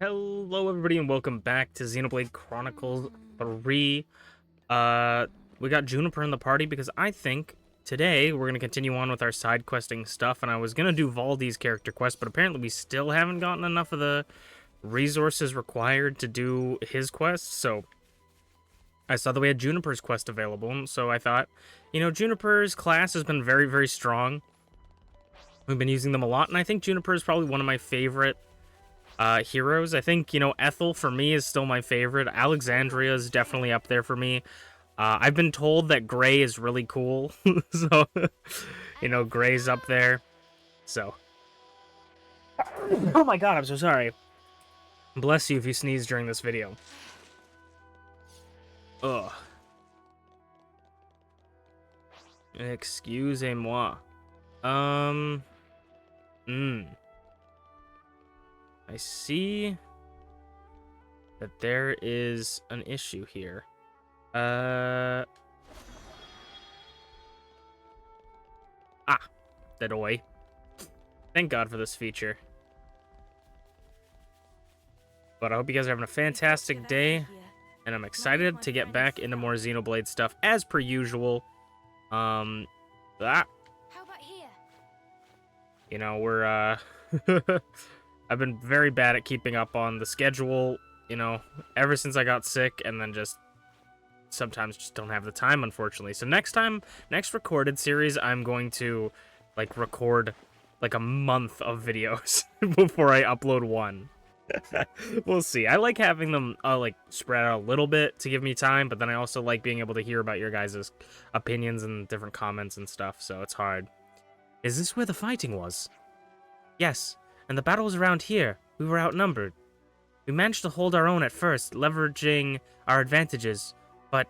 Hello, everybody, and welcome back to Xenoblade Chronicles 3. We got Juniper in the party because I think today we're going to continue on with our side questing stuff, and I was going to do Valdi's character quest, but apparently we still haven't gotten enough of the resources required to do his quest, so I saw that we had Juniper's quest available, so I thought, Juniper's class has been very, very strong. We've been using them a lot, and I think Juniper is probably one of my favorite heroes. I think, Ethel for me is still my favorite. Alexandria is definitely up there for me. I've been told that Gray is really cool. So, Gray's up there. So. Oh my god, I'm so sorry. Bless you if you sneeze during this video. Ugh. Excusez-moi. I see that there is an issue here. Dead away. Thank God for this feature. But I hope you guys are having a fantastic day, and I'm excited to get back into more Xenoblade stuff as per usual. How about here? We're I've been very bad at keeping up on the schedule, ever since I got sick, and then just sometimes just don't have the time, unfortunately. So next recorded series, I'm going to, record, a month of videos before I upload one. We'll see. I like having them, spread out a little bit to give me time, but then I also like being able to hear about your guys' opinions and different comments and stuff, so it's hard. Is this where the fighting was? Yes. And the battle was around here. We were outnumbered. We managed to hold our own at first, leveraging our advantages, but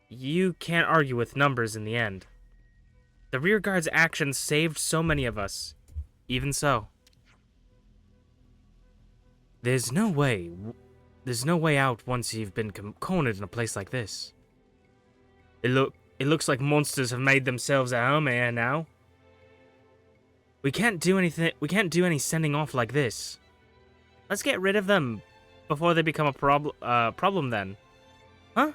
you can't argue with numbers in the end. The rearguard's actions saved so many of us. Even so. There's no way out once you've been cornered in a place like this. It looks like monsters have made themselves at home here now. We can't do any sending off like this. Let's get rid of them before they become a problem then. Huh?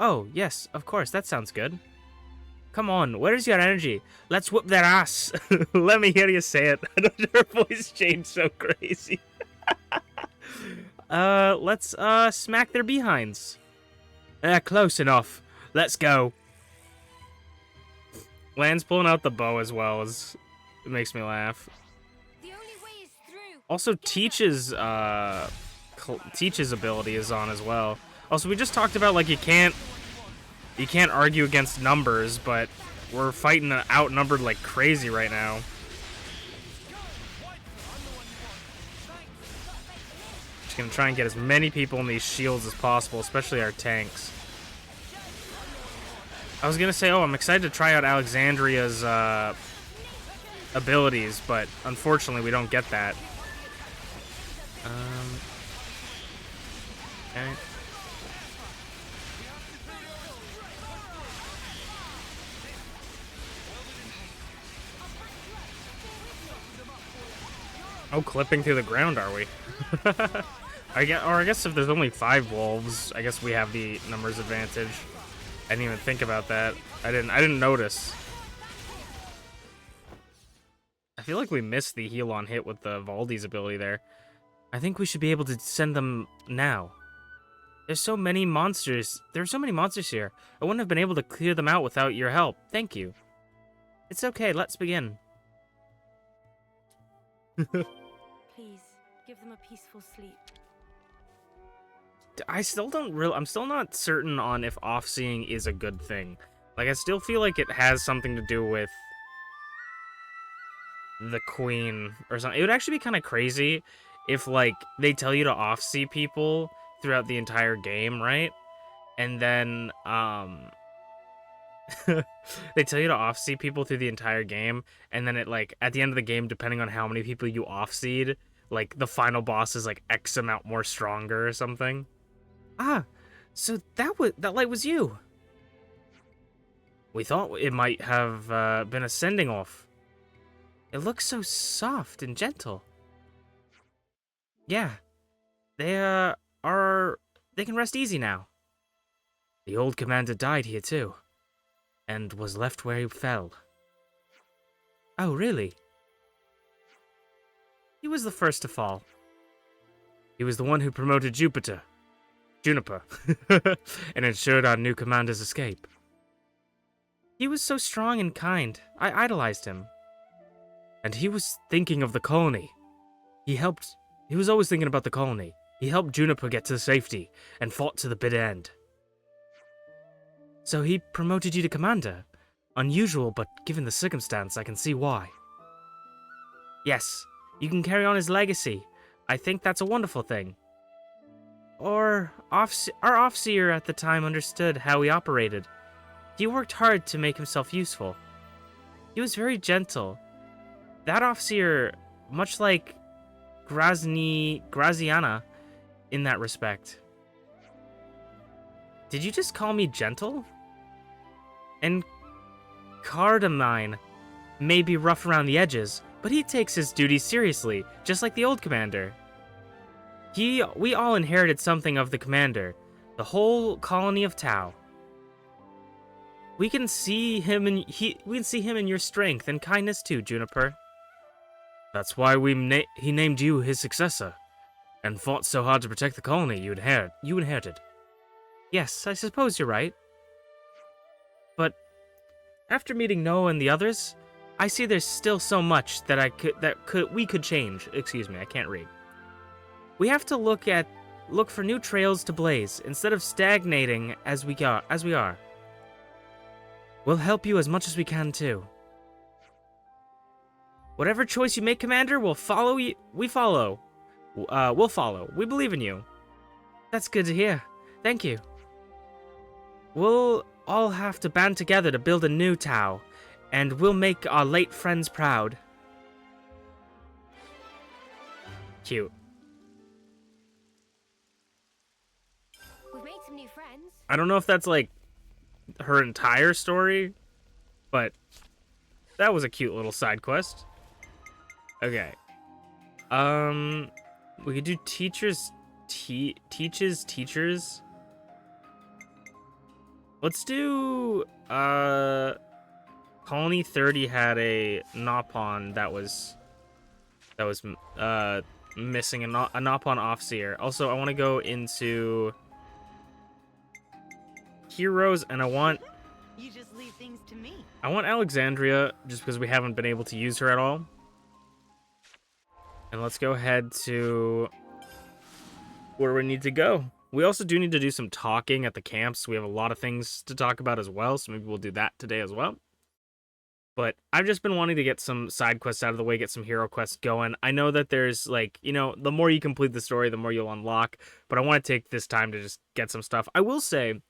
Oh, yes, of course, that sounds good. Come on, where's your energy? Let's whoop their ass. Let me hear you say it. Her voice changed so crazy. Let's smack their behinds. Close enough. Let's go. Lan's pulling out the bow as well as... It makes me laugh. The only way is through. Also, Teach's ability is on as well. Also, we just talked about, you can't argue against numbers, but we're fighting outnumbered like crazy right now. Just gonna try and get as many people in these shields as possible, especially our tanks. I was gonna say, I'm excited to try out Alexandria's, abilities, but unfortunately we don't get that. Okay. Oh, clipping through the ground, are we? I guess if there's only 5 wolves, I guess we have the numbers advantage. I didn't even think about that. I didn't notice. I feel like we missed the heal on hit with the Valdi's ability there. I think we should be able to send them now. There's so many monsters. There are so many monsters here. I wouldn't have been able to clear them out without your help. Thank you. It's okay, let's begin. Please, give them a peaceful sleep. I'm still not certain on if off-seeing is a good thing. I still feel like it has something to do with the queen or something. It would actually be kind of crazy if they tell you to off-see people throughout the entire game, right? And then they tell you to off-see people through the entire game, and then it at the end of the game, depending on how many people you off-seed, the final boss is X amount more stronger or something. Ah, so that light was you. We thought it might have been a sending off. It looks so soft and gentle. Yeah, They, they can rest easy now. The old commander died here too, and was left where he fell. Oh, really? He was the first to fall. He was the one who promoted Juniper, and ensured our new commander's escape. He was so strong and kind. I idolized him. And he was thinking of the colony. He was always thinking about the colony. He helped Juniper get to safety and fought to the bitter end. So he promoted you to commander. Unusual, but given the circumstance, I can see why. Yes, you can carry on his legacy. I think that's a wonderful thing. Our Offseer at the time understood how he operated. He worked hard to make himself useful. He was very gentle. That Offseer, much like Graziana in that respect. Did you just call me gentle? And Cardamine may be rough around the edges, but he takes his duties seriously, just like the old commander. We all inherited something of the commander, the whole colony of Tau. We can see him in your strength and kindness too, Juniper. That's why he named you his successor, and fought so hard to protect the colony you inherited. Yes, I suppose you're right. But after meeting Noah and the others, I see there's still so much we could change. Excuse me, I can't read. We have to look for new trails to blaze instead of stagnating as we are. We'll help you as much as we can too. Whatever choice you make, Commander, we'll follow you. We'll follow. We believe in you. That's good to hear. Thank you. We'll all have to band together to build a new Tau, and we'll make our late friends proud. Cute. We've made some new friends. I don't know if that's like her entire story, but that was a cute little side quest. Okay. We could do teachers. Let's do Colony 30 had a Nopon that was missing a Nopon Offseer. Also, I want to go into heroes, and I want You just leave things to me. Alexandria just because we haven't been able to use her at all. And let's go ahead to where we need to go. We also do need to do some talking at the camps. We have a lot of things to talk about as well, so maybe we'll do that today as well. But I've just been wanting to get some side quests out of the way, get some hero quests going. I know that there's, like, you know, the more you complete the story, the more you'll unlock. But I want to take this time to just get some stuff. I will say,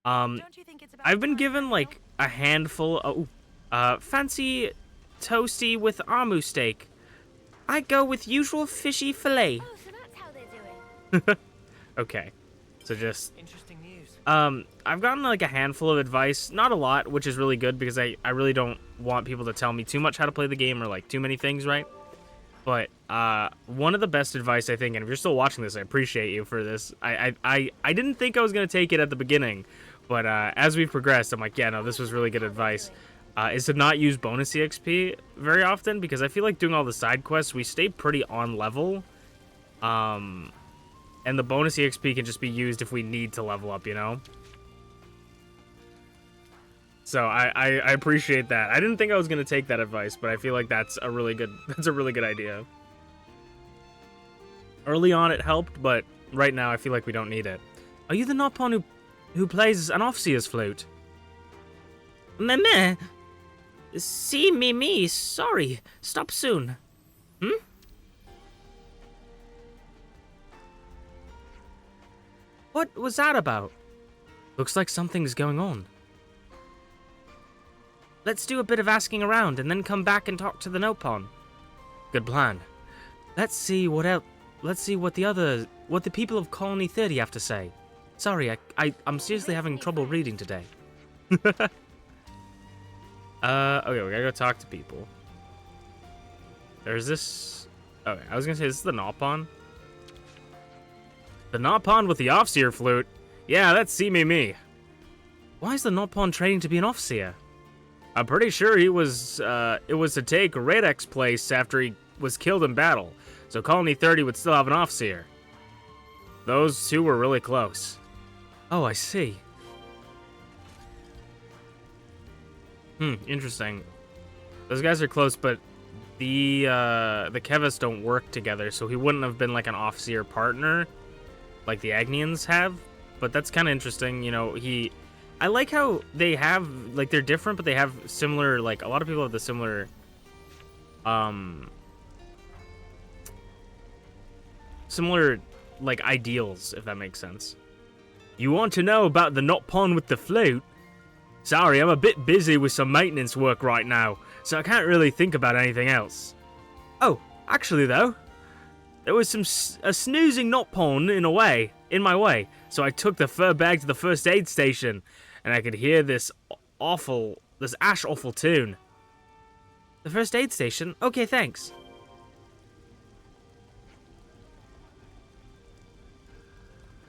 Don't you think it's about I've been time given, for like, a handful of, fancy toasty with armu steak. I go with usual fishy fillet. Oh, so that's how they're doing. Okay, so just, Interesting news. I've gotten, like, a handful of advice. Not a lot, which is really good, because I really don't want people to tell me too much how to play the game or, like, too many things, right? But, one of the best advice, I think, and if you're still watching this, I appreciate you for this. I didn't think I was going to take it at the beginning, but, as we've progressed, I'm like, yeah, no, this was really good advice. Is to not use bonus EXP very often, because I feel like doing all the side quests, we stay pretty on level. And the bonus EXP can just be used if we need to level up, you know? So I appreciate that. I didn't think I was gonna take that advice, but I feel like that's a really good idea. Early on it helped, but right now I feel like we don't need it. Are you the Nopon who plays an Offseer's flute? Meh. See me, sorry. Stop soon. What was that about? Looks like something's going on. Let's do a bit of asking around and then come back and talk to the Nopon. Good plan. Let's see what the people of Colony 30 have to say. Sorry, I'm seriously having trouble reading today. Okay, we gotta go talk to people. There's this... Okay, I was gonna say, this is the Nopon. The Nopon with the Offseer flute? Yeah, that's me. Why is the Nopon training to be an Offseer? I'm pretty sure it was to take Radek's place after he was killed in battle, so Colony 30 would still have an Offseer. Those two were really close. Oh, I see. Interesting. Those guys are close, but the Kevis don't work together, so he wouldn't have been like an Offseer partner like the Agnians have. But that's kind of interesting, you know. I like how they have, like, they're different, but they have similar, like, a lot of people have the similar like ideals, if that makes sense. You want to know about the Nopon with the flute? Sorry, I'm a bit busy with some maintenance work right now, so I can't really think about anything else. Oh, actually though, there was a snoozing Nopon in my way, so I took the fur bag to the first aid station, and I could hear this ash-awful tune. The first aid station? Okay, thanks.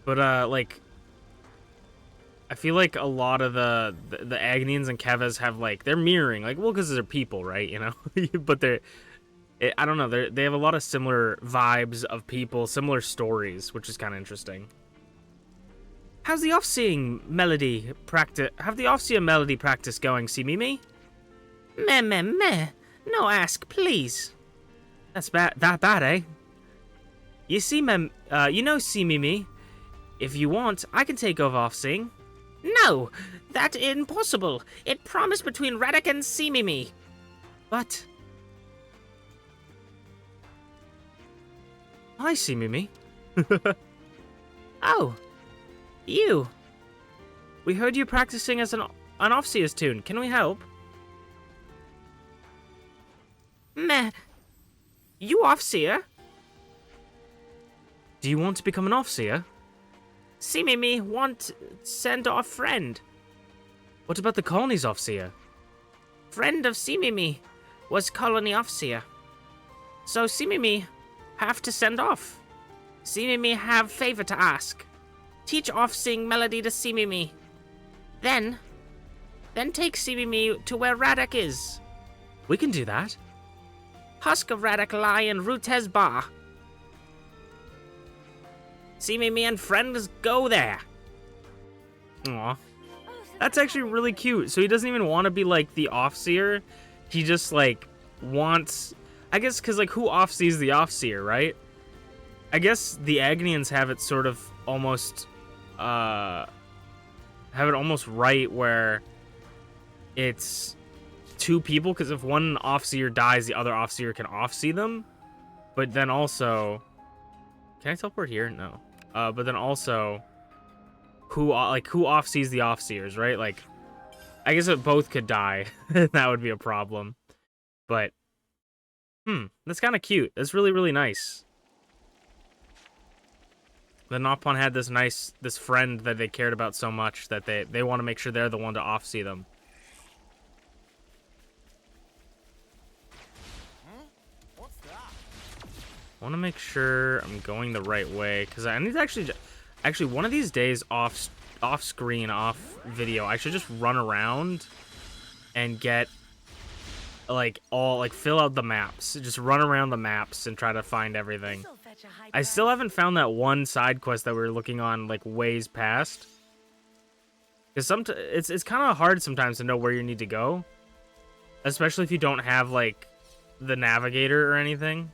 But, like, I feel like a lot of the Agnians and Kevas have, like, they're mirroring, like, well, because they're people, right, you know? But I don't know, they have a lot of similar vibes of people, similar stories, which is kind of interesting. How's the Offseeing melody practice? Have the Offseer melody practice going, see Mimi? Meh. No ask, please. That's bad, eh? You see, see Mimi. If you want, I can take over Offseeing. No, that impossible. It promised between Radek and Simimi. But hi, Simimi. Oh, you. We heard you practicing as an Offseer's tune. Can we help? Meh. You Offseer? Do you want to become an Offseer? Simimi want send off friend. What about the colony's Offseer? Friend of Simimi was colony Offseer. So Simimi have to send off. Simimi have favor to ask. Teach Offsing melody to Simimi. Then take Simimi to where Radek is. We can do that. Husk of Radek lie in Rutez Bar. Simimi and friends go there. Aw. That's actually really cute. So he doesn't even want to be like the Offseer. He just like wants, I guess, because like who offsees the Offseer, right? I guess the Agnians have it sort of almost right where it's two people, because if one Offseer dies, the other Offseer can offsee them. But then also, can I teleport here? No. But then also, who offsees the Offseers, right? Like, I guess if both could die, that would be a problem. But, that's kind of cute. That's really, really nice. The Nopon had this friend that they cared about so much that they want to make sure they're the one to offsee them. What's that? I want to make sure I'm going the right way, because I need to actually one of these days off screen, off video, I should just run around and get fill out the maps, just run around the maps and try to find everything. I still haven't found that one side quest that we were looking on like ways past, because it's kind of hard sometimes to know where you need to go, especially if you don't have like the navigator or anything.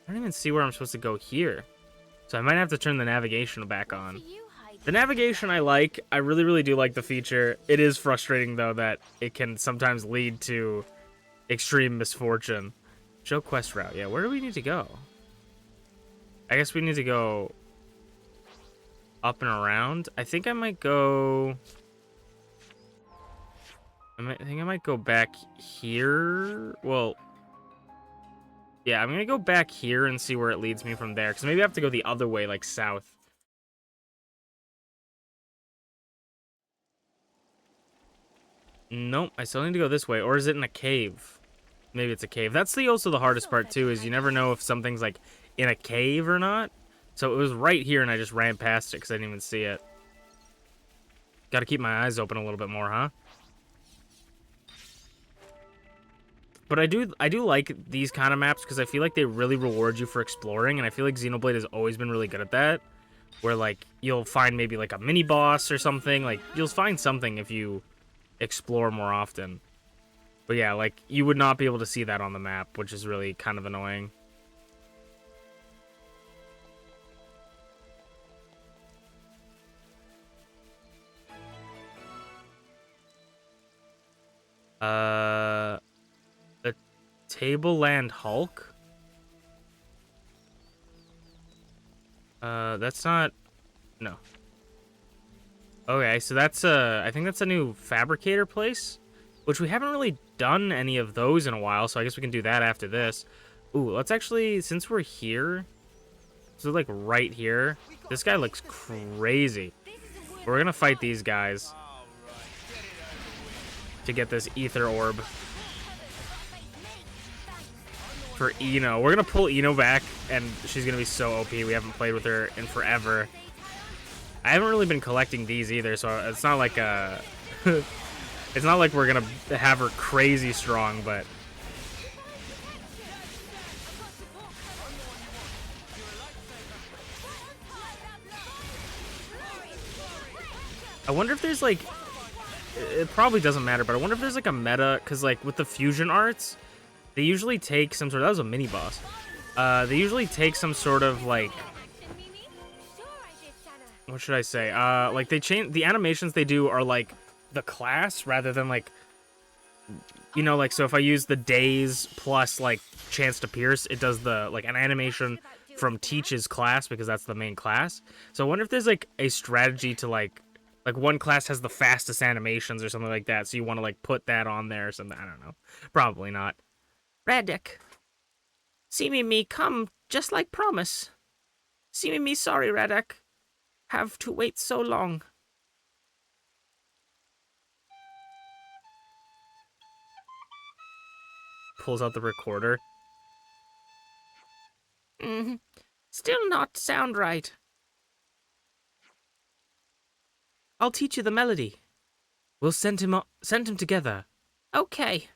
I don't even see where I'm supposed to go here. So I might have to turn the navigation back on. The navigation I like. I really, really do like the feature. It is frustrating, though, that it can sometimes lead to extreme misfortune. Show quest route. Yeah, where do we need to go? I guess we need to go up and around. I think I might go... I think I might go back here. Well... yeah, I'm going to go back here and see where it leads me from there. Because maybe I have to go the other way, like south. Nope, I still need to go this way. Or is it in a cave? Maybe it's a cave. That's also the hardest part, too, is you never know if something's, like, in a cave or not. So it was right here, and I just ran past it because I didn't even see it. Got to keep my eyes open a little bit more, huh? But I do like these kind of maps because I feel like they really reward you for exploring, and I feel like Xenoblade has always been really good at that. Where, like, you'll find maybe, like, a mini-boss or something. Like, you'll find something if you explore more often. But yeah, like, you would not be able to see that on the map, which is really kind of annoying. The Tableland Hulk? That's not... No. Okay, so that's I think that's a new fabricator place, which we haven't really done any of those in a while, so I guess we can do that after this. Ooh, let's actually, since we're here, so like right here, this guy looks crazy. We're gonna fight these guys to get this ether orb for Ino. We're gonna pull Ino back, and she's gonna be so OP. We haven't played with her in forever. I haven't really been collecting these either, so it's not like it's not like we're gonna have her crazy strong, but I wonder if there's like, it probably doesn't matter, but I wonder if there's like a meta, because like with the fusion arts, they usually take some sort of, that was a mini boss. They usually take some sort of like, what should I say? Like they change the animations they do are like the class rather than like, you know, like, so if I use the days plus like chance to pierce, it does the like an animation from Teach's class because that's the main class. So I wonder if there's like a strategy to like one class has the fastest animations or something like that, so you want to like put that on there or something. I don't know. Probably not. Radek. See me come just like promise. See me sorry, Radek. Have to wait so long. Pulls out the recorder. Still not sound right. I'll teach you the melody. We'll send him together. Okay.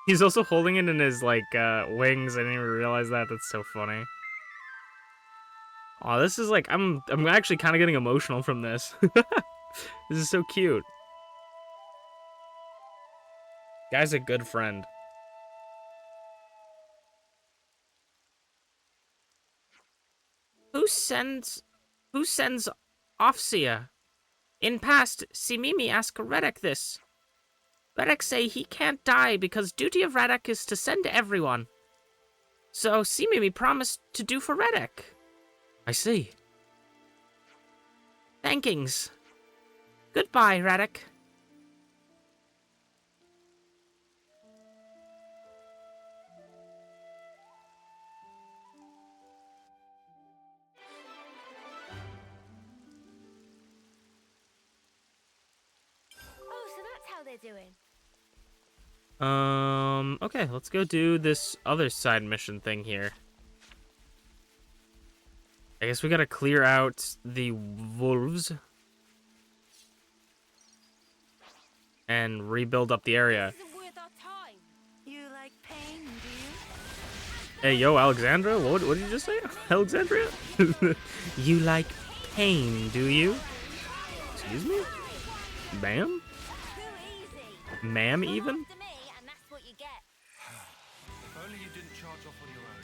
He's also holding it in his, like, wings. I didn't even realize that. That's so funny. Aw, this is, like, I'm actually kind of getting emotional from this. This is so cute. Guy's a good friend. Who sends Offseer? In past, Simimi asked Redek this. Redek say he can't die because duty of Redek is to send everyone. So Simimi promised to do for Redek. I see. Thankings. Goodbye, Redek. Doing. Okay, let's go do this other side mission thing here. I guess we gotta clear out the wolves and rebuild up the area. You like pain, do you? Hey, yo, Alexandra, what did you just say? Alexandria? You like pain, do you? Excuse me? Ma'am? Ma'am, even? If only you didn't charge off on your own.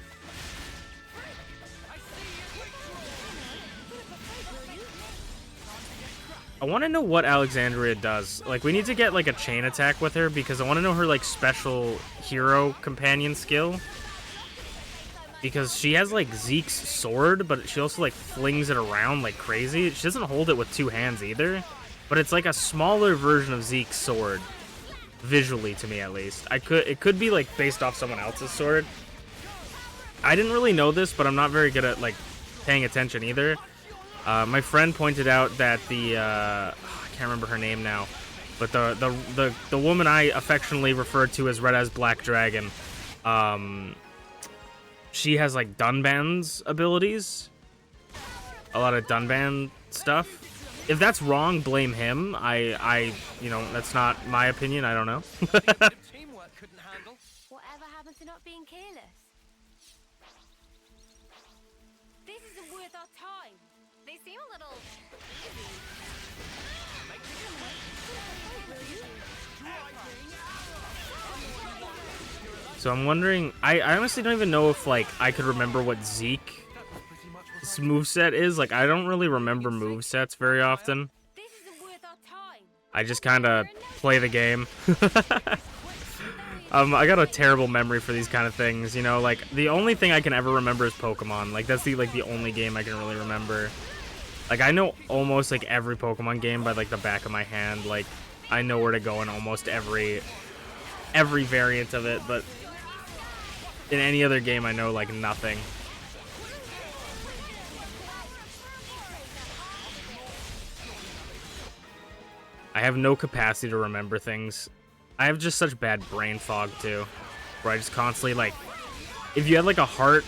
I want to know what Alexandria does. Like, we need to get, like, a chain attack with her because I want to know her, like, special hero companion skill. Because she has, like, Zeke's sword, but she also, like, flings it around like crazy. She doesn't hold it with two hands either. But it's, like, a smaller version of Zeke's sword. Visually, to me at least. It could be like based off someone else's sword. I didn't really know this, but I'm not very good at like paying attention either. My friend pointed out that the I can't remember her name now, but the woman I affectionately referred to as Red as Black Dragon, she has like Dunban's abilities. A lot of Dunban stuff. If that's wrong, blame him. You know, that's not my opinion. I don't know. Teamwork couldn't handle. Whatever happened to not being careless? This isn't worth our time. They seem a little easy. So I'm wondering, I honestly don't even know if like I could remember what Zeke's moveset is. Like I don't really remember movesets very often. This isn't worth our time. I just kind of play the game. I got a terrible memory for these kind of things, you know, like the only thing I can ever remember is Pokemon. Like that's the only game I can really remember. Like I know almost like every Pokemon game by like the back of my hand. Like I know where to go in almost every variant of it, but in any other game I know like nothing. I have no capacity to remember things. I have just such bad brain fog too, where I just constantly like, if you had like a heart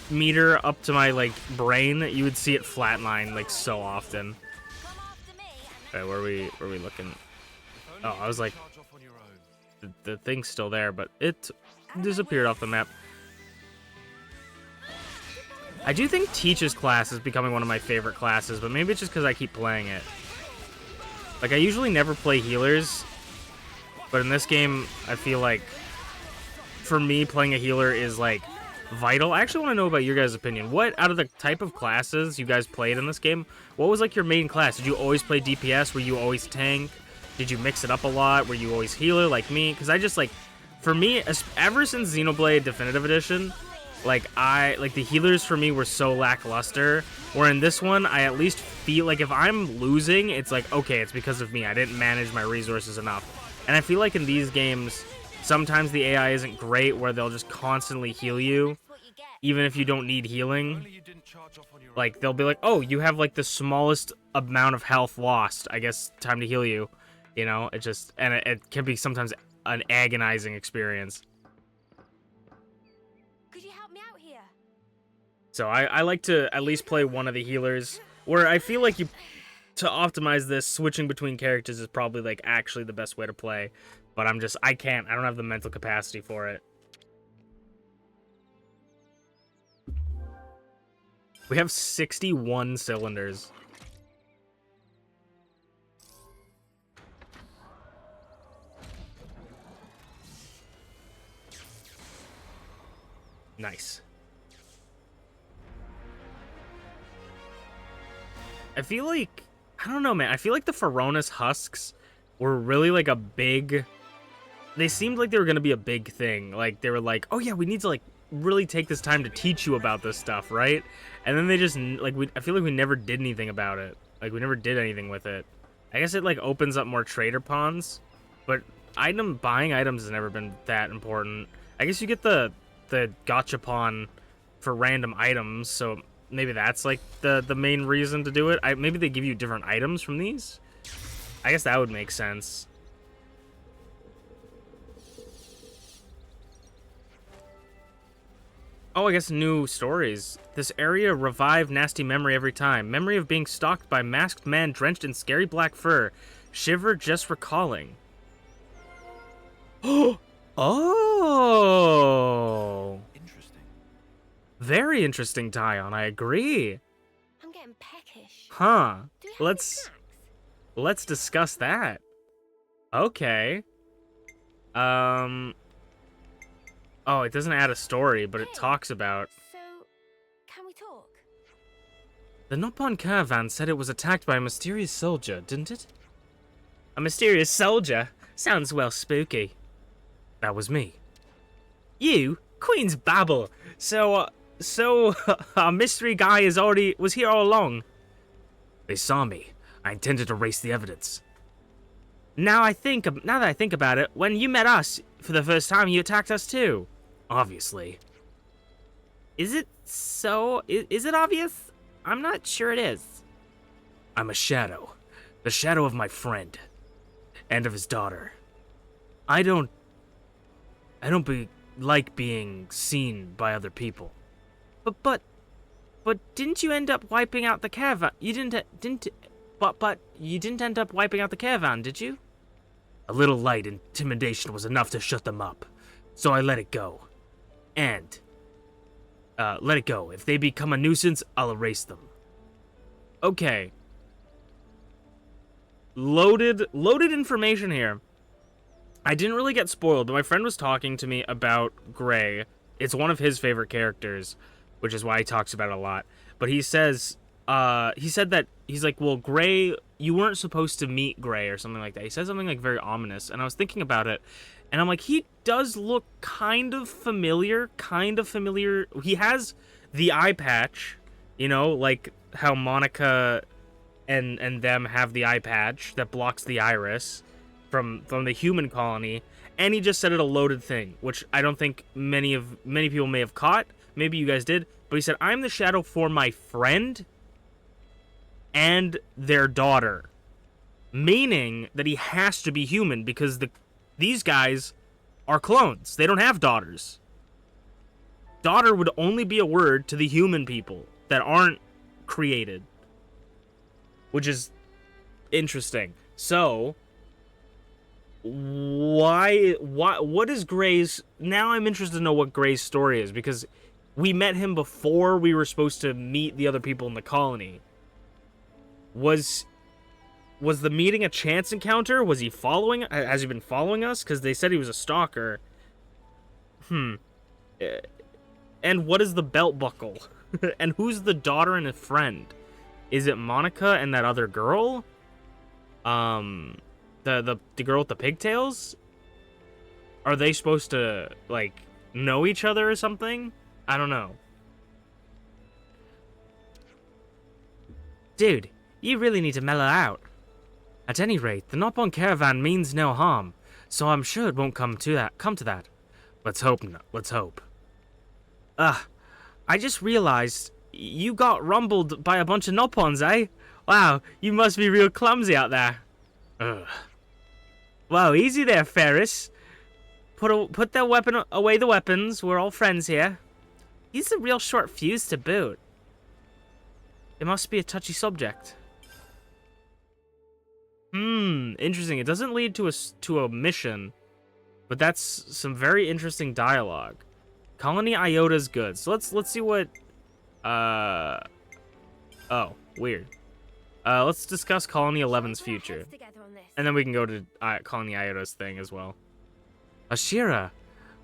meter up to my like brain, you would see it flatline like so often. Okay, where are we looking? Oh, I was like, Charge off on your own. the thing's still there, but it disappeared off the map. I do think Teach's class is becoming one of my favorite classes, but maybe it's just because I keep playing it. Like, I usually never play healers, but in this game, I feel like, for me, playing a healer is, like, vital. I actually want to know about your guys' opinion. What, out of the type of classes you guys played in this game, what was, like, your main class? Did you always play DPS? Were you always tank? Did you mix it up a lot? Were you always healer like me? Because I just, like, for me, ever since Xenoblade Definitive Edition, like, the healers for me were so lackluster, where in this one, I at least feel like if I'm losing, it's like, okay, it's because of me. I didn't manage my resources enough. And I feel like in these games, sometimes the AI isn't great, where they'll just constantly heal you, even if you don't need healing. Only you didn't charge off on your own. Like, they'll be like, oh, you have, like, the smallest amount of health lost. I guess time to heal you. You know, it just, and it can be sometimes an agonizing experience. Could you help me out here? So I like to at least play one of the healers, where I feel like to optimize this, switching between characters is probably like actually the best way to play. But I don't have the mental capacity for it. We have 61 cylinders. Nice. I feel like, I don't know, man. I feel like the Feronis husks were really like a big, they seemed like they were going to be a big thing. Like they were like, oh yeah, we need to like really take this time to teach you about this stuff, right? And then they just like, I feel like we never did anything about it. Like we never did anything with it. I guess it like opens up more trader pawns, but buying items has never been that important. I guess you get the gachapon for random items, so maybe that's like the main reason to do it. Maybe they give you different items from these. I guess that would make sense. Oh, I guess new stories. This area revive nasty memory every time. Memory of being stalked by masked man drenched in scary black fur. Shiver just recalling. Oh! Interesting. Very interesting, Tyon. I agree. I'm getting peckish. Huh. Do you have any snacks? Let's discuss that. Okay. Oh, it doesn't add a story, but it talks about... So, can we talk? The Nippon caravan said it was attacked by a mysterious soldier, didn't it? A mysterious soldier? Sounds well spooky. That was me. You? Queen's babble. So a mystery guy was here all along. They saw me. I intended to erase the evidence. Now that I think about it, when you met us for the first time, you attacked us too. Obviously. Is it so? Is it obvious? I'm not sure it is. I'm a shadow. The shadow of my friend. And of his daughter. I don't like being seen by other people. But didn't you end up wiping out the caravan? You but you didn't end up wiping out the caravan, did you? A little light intimidation was enough to shut them up, so I let it go. And let it go. If they become a nuisance, I'll erase them. Okay. Loaded information here. I didn't really get spoiled, but my friend was talking to me about Gray. It's one of his favorite characters, which is why he talks about it a lot. But he says, he said that, he's like, well, Gray, you weren't supposed to meet Gray or something like that. He said something like very ominous, and I was thinking about it, and I'm like, he does look kind of familiar. He has the eye patch, you know, like how Monica and them have the eye patch that blocks the iris from the human colony, and he just said it a loaded thing, which I don't think many people may have caught. Maybe you guys did, but he said, I'm the shadow for my friend and their daughter, meaning that he has to be human because these guys are clones. They don't have daughters. Daughter would only be a word to the human people that aren't created, which is interesting. So what is Gray's, now I'm interested to know what Gray's story is, because we met him before we were supposed to meet the other people in the colony. Was the meeting a chance encounter? Was he following? Has he been following us? Because they said he was a stalker. And what is the belt buckle? And who's the daughter and a friend? Is it Monica and that other girl? The girl with the pigtails? Are they supposed to, like, know each other or something? I don't know. Dude, you really need to mellow out. At any rate, the Nopon caravan means no harm, so I'm sure it won't come to that. Let's hope not. Let's hope. I just realized you got rumbled by a bunch of Nopons, eh? Wow, you must be real clumsy out there. Ugh. Whoa, easy there, Ferris. Put that weapon away, the weapons. We're all friends here. He's a real short fuse to boot. It must be a touchy subject. Interesting. It doesn't lead to a mission, but that's some very interesting dialogue. Colony Iota's good. So let's see what. Oh, weird. Let's discuss Colony 11's future, and then we can go to Colony Iota's thing as well. Ashira,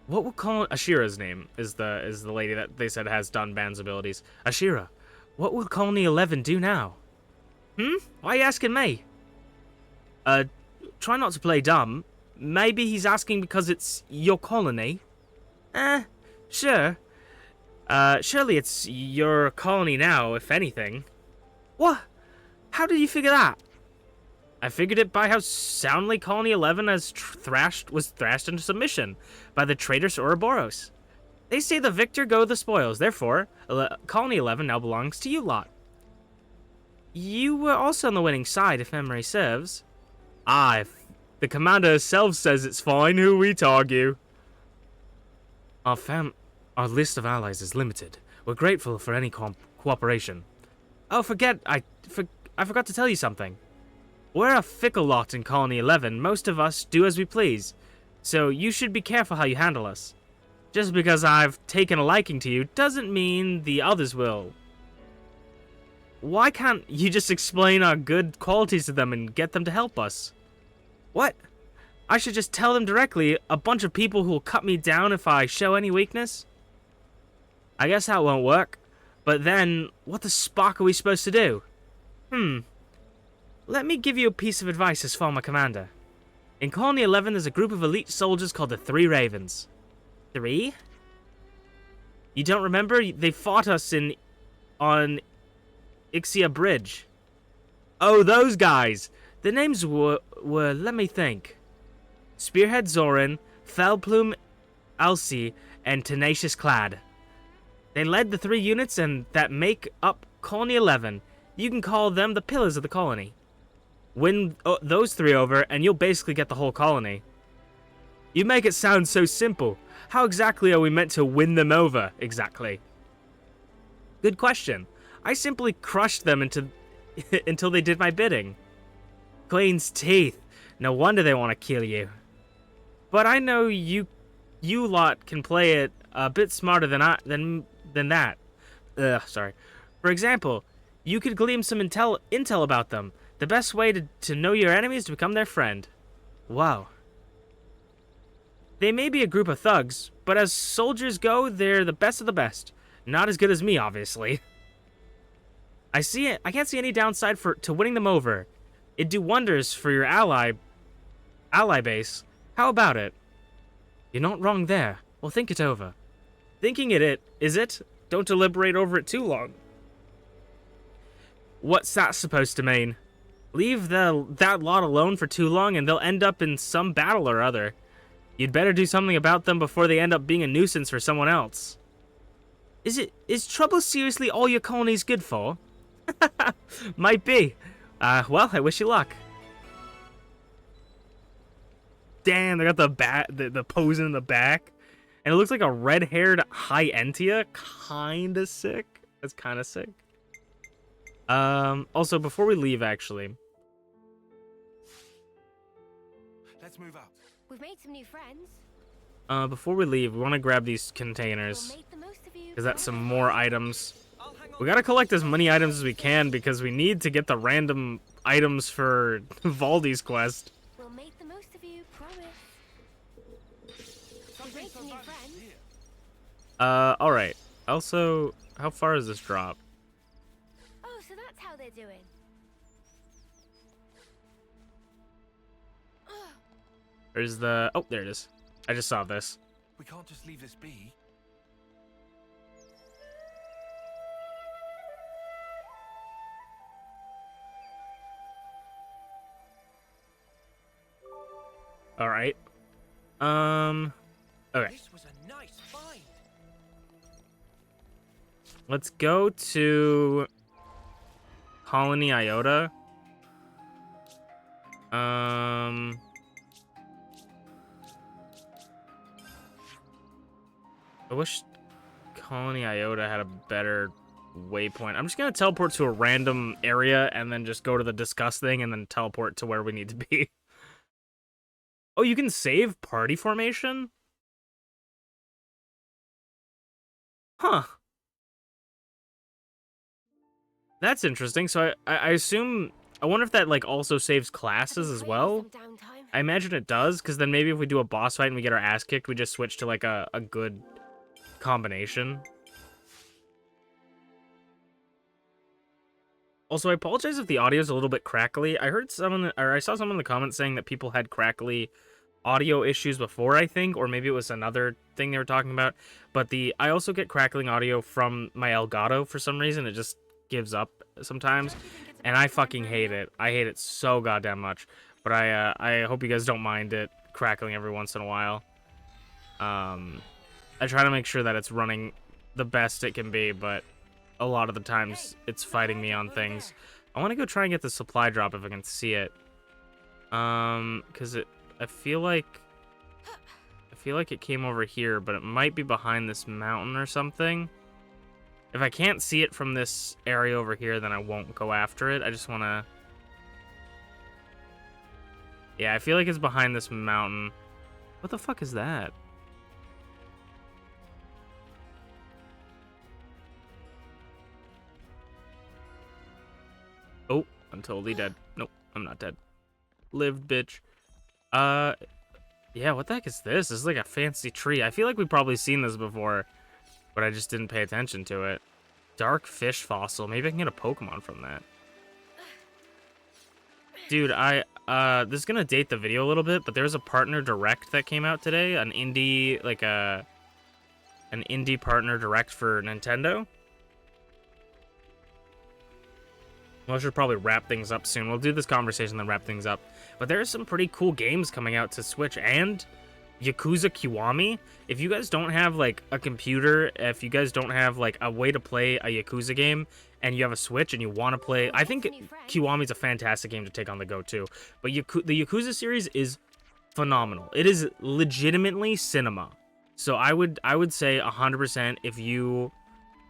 what would Ashira's name is the lady that they said has Dunban's abilities. Ashira, what would Colony 11 do now? Why are you asking me? Try not to play dumb. Maybe he's asking because it's your colony. Sure. Surely it's your colony now, if anything. What? How did you figure that? I figured it by how soundly Colony 11 was thrashed into submission by the traitorous Ouroboros. They say the victor go the spoils. Therefore, Colony 11 now belongs to you lot. You were also on the winning side, if memory serves. If the commander herself says it's fine, who we argue? Our list of allies is limited. We're grateful for any cooperation. Oh, I forgot to tell you something. We're a fickle lot in Colony 11. Most of us do as we please. So you should be careful how you handle us. Just because I've taken a liking to you doesn't mean the others will. Why can't you just explain our good qualities to them and get them to help us? What? I should just tell them directly, a bunch of people who will cut me down if I show any weakness? I guess that won't work. But then, what the spark are we supposed to do? Let me give you a piece of advice as former commander. In Colony 11, there's a group of elite soldiers called the Three Ravens. 3? You don't remember? They fought us on Ixia Bridge. Oh, those guys! The names were let me think. Spearhead Zoran, Fellplume Alcy, and Tenacious Clad. They led the 3 units that make up Colony 11. You can call them the pillars of the colony. Win those 3 over, and you'll basically get the whole colony. You make it sound so simple. How exactly are we meant to win them over, exactly? Good question. I simply crushed them until they did my bidding. Queen's teeth. No wonder they want to kill you. But I know you lot can play it a bit smarter than that. Sorry. For example, you could glean some intel about them. The best way to know your enemy is to become their friend. Wow. They may be a group of thugs, but as soldiers go, they're the best of the best. Not as good as me, obviously. I can't see any downside to winning them over. It'd do wonders for your ally base. How about it? You're not wrong there. Well, think it over. Thinking is it? Don't deliberate over it too long. What's that supposed to mean? Leave that lot alone for too long and they'll end up in some battle or other. You'd better do something about them before they end up being a nuisance for someone else. Is trouble seriously all your colony's good for? Might be. Well, I wish you luck. Damn, they got the posing in the back. And it looks like a red-haired High-Entia. Kinda sick. That's kinda sick. Also, before we leave, actually. Let's move out. We've made some new friends. Before we leave, we want to grab these containers. We'll make the most of you. Because that's some more items. I'll hang on. We gotta collect as many items as we can because we need to get the random items for Valdi's quest. We'll make the most of you, promise. We've made some new friends. Alright. Also, how far is this drop? Oh, so that's how they're doing. There's the... Oh, there it is. I just saw this. We can't just leave this be. Alright. Okay. This was a nice find. Let's go to Colony Iota. I wish Colony Iota had a better waypoint. I'm just gonna teleport to a random area and then just go to the discuss thing and then teleport to where we need to be. Oh, you can save party formation? Huh. That's interesting. So I assume... I wonder if that, like, also saves classes as well? I imagine it does, because then maybe if we do a boss fight and we get our ass kicked, we just switch to, like, a good combination. Also, I apologize if the audio is a little bit crackly. I heard someone... Or I saw someone in the comments saying that people had crackly audio issues before, I think, or maybe it was another thing they were talking about. But I also get crackling audio from my Elgato for some reason. It just gives up sometimes, and I fucking hate it. I hate it so goddamn much. But I hope you guys don't mind it crackling every once in a while. I try to make sure that it's running the best it can be, but a lot of the times it's fighting me on things. I want to go try and get the supply drop if I can see it. Because I feel like it came over here, but it might be behind this mountain or something. If I can't see it from this area over here, then I won't go after it. I just want to... Yeah, I feel like it's behind this mountain. What the fuck is that? Oh, I'm totally dead. Nope, I'm not dead. Lived, bitch. Yeah, what the heck is this? This is like a fancy tree. I feel like we've probably seen this before, but I just didn't pay attention to it. Dark fish fossil. Maybe I can get a Pokemon from that. Dude, this is gonna date the video a little bit, but there's a partner direct that came out today. An indie, like an indie partner direct for Nintendo. Well, I should probably wrap things up soon. We'll do this conversation, then wrap things up. But there's some pretty cool games coming out to Switch and Yakuza Kiwami. If you guys don't have, like, a computer, if you guys don't have, like, a way to play a Yakuza game, and you have a Switch and you want to play... I think Kiwami's a fantastic game to take on the go, too. But the Yakuza series is phenomenal. It is legitimately cinema. So I would say 100% if you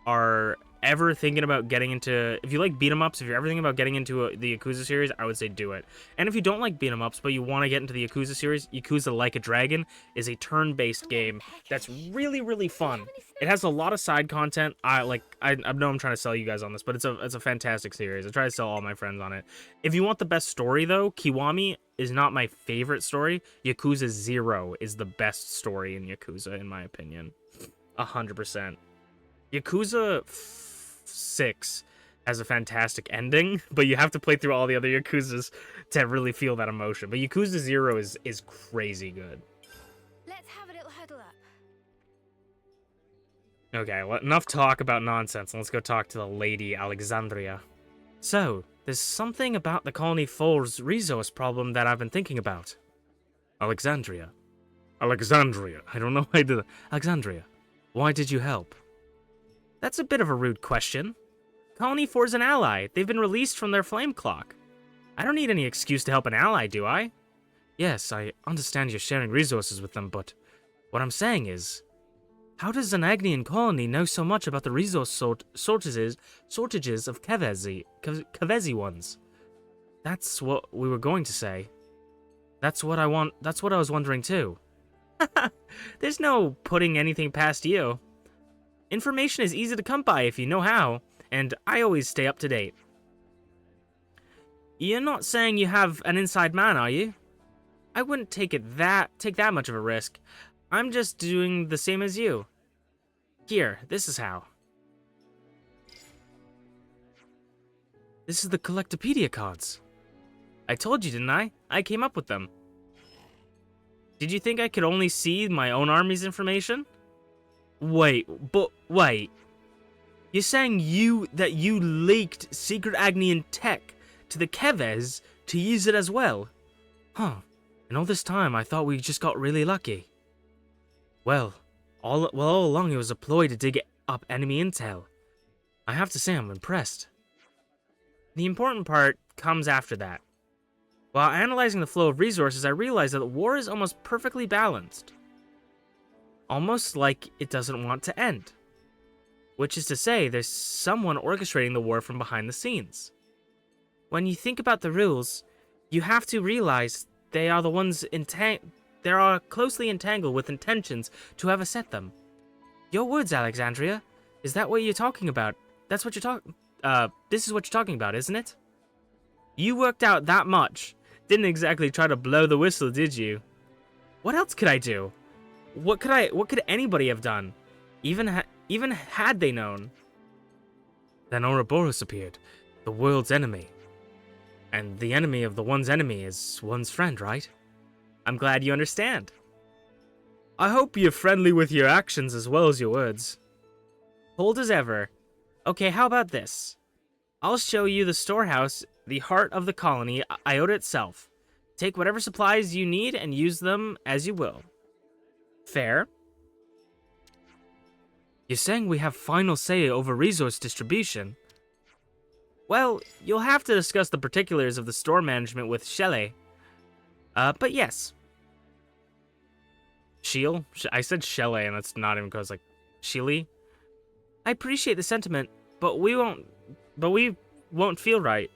are ever thinking about getting into, if you like beat 'em ups, if you're ever thinking about getting into the Yakuza series, I would say do it. And if you don't like beat 'em ups but you want to get into the Yakuza series, Yakuza Like a Dragon is a turn-based game that's really, really fun. It has a lot of side content. I know I'm trying to sell you guys on this, but it's a fantastic series. I try to sell all my friends on it. If you want the best story though, Kiwami is not my favorite story. Yakuza 0 is the best story in Yakuza in my opinion. 100%. Yakuza 6 has a fantastic ending, but you have to play through all the other Yakuzas to really feel that emotion. But Yakuza 0 is crazy good. Let's have a little huddle up. Okay, well, enough talk about nonsense. Let's go talk to the Lady Alexandria. So, there's something about the Colony 4's resource problem that I've been thinking about. Alexandria. Alexandria. I don't know why I did that. Alexandria, why did you help? That's a bit of a rude question. Colony 4's an ally. They've been released from their flame clock. I don't need any excuse to help an ally, do I? Yes, I understand you're sharing resources with them, but what I'm saying is, how does an Agnian colony know so much about the resource shortages of Kevezi ones? That's what we were going to say. That's what I was wondering too. There's no putting anything past you. Information is easy to come by if you know how, and I always stay up to date. You're not saying you have an inside man, are you? I wouldn't take that much of a risk. I'm just doing the same as you. Here, this is how. This is the Collectopedia cards. I told you, didn't I? I came up with them. Did you think I could only see my own army's information? Wait. You're saying that you leaked secret Agnian tech to the Kevez to use it as well? Huh. And all this time, I thought we just got really lucky. Well, all along it was a ploy to dig up enemy intel. I have to say I'm impressed. The important part comes after that. While analyzing the flow of resources, I realized that the war is almost perfectly balanced. Almost like it doesn't want to end. Which is to say, there's someone orchestrating the war from behind the scenes. When you think about the rules, you have to realize they are the ones they are closely entangled with intentions to have set them. Your words, Alexandria. Is that what you're talking about? That's what you're this is what you're talking about, isn't it? You worked out that much. Didn't exactly try to blow the whistle, did you? What else could I do? What could anybody have done? Even had they known? Then Ouroboros appeared, the world's enemy. And the enemy of the one's enemy is one's friend, right? I'm glad you understand. I hope you're friendly with your actions as well as your words. Cold as ever. Okay, how about this? I'll show you the storehouse, the heart of the colony, Iota itself. Take whatever supplies you need and use them as you will. Fair. You're saying we have final say over resource distribution? Well, you'll have to discuss the particulars of the store management with Shelley. But yes. Sheil? I said Shelley, and that's not even because, like, Sheely? I appreciate the sentiment, but we won't feel right.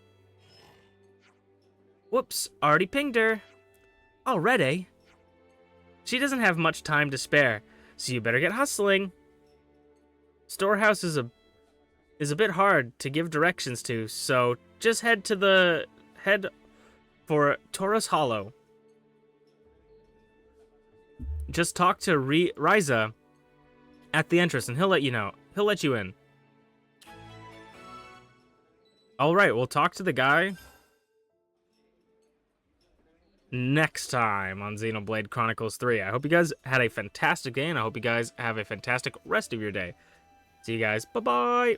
Whoops, already pinged her. Already? She doesn't have much time to spare, so you better get hustling. Storehouse is a bit hard to give directions to, so just head for Taurus Hollow. Just talk to Ryza at the entrance, and he'll let you know. He'll let you in. All right, we'll talk to the guy next time on Xenoblade Chronicles 3. I hope you guys had a fantastic day, and I hope you guys have a fantastic rest of your day. See you guys. Bye-bye.